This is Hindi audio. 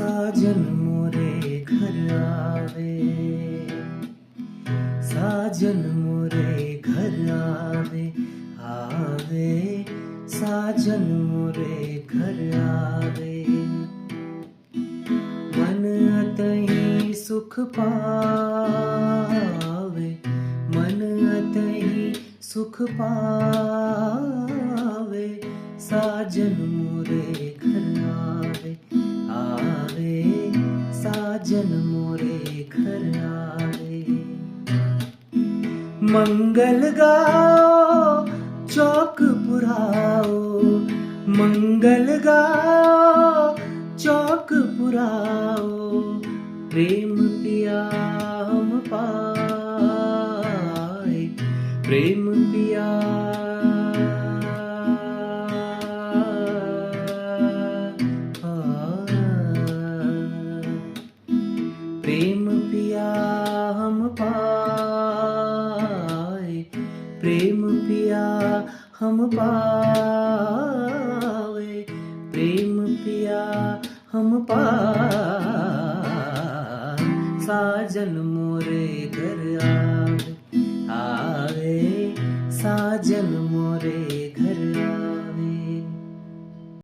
साजन मोरे घर आवे, साजन मोरे घर आवे, आवे साजन मोरे घर आवे। मन अतहि सुख पावे, मन अतहि सुख पावे, साजन मोरे घर आवे, आवे साजन मोरे घर आवे। मंगल गाओ चौक पुराओ, मंगल गाओ चौक पुराओ, प्रेम पिया हम पाए, प्रेम पिया प्रेम पिया हम पाए, प्रेम पिया हम पावे, प्रेम पिया हम पाए, साजन मोरे घर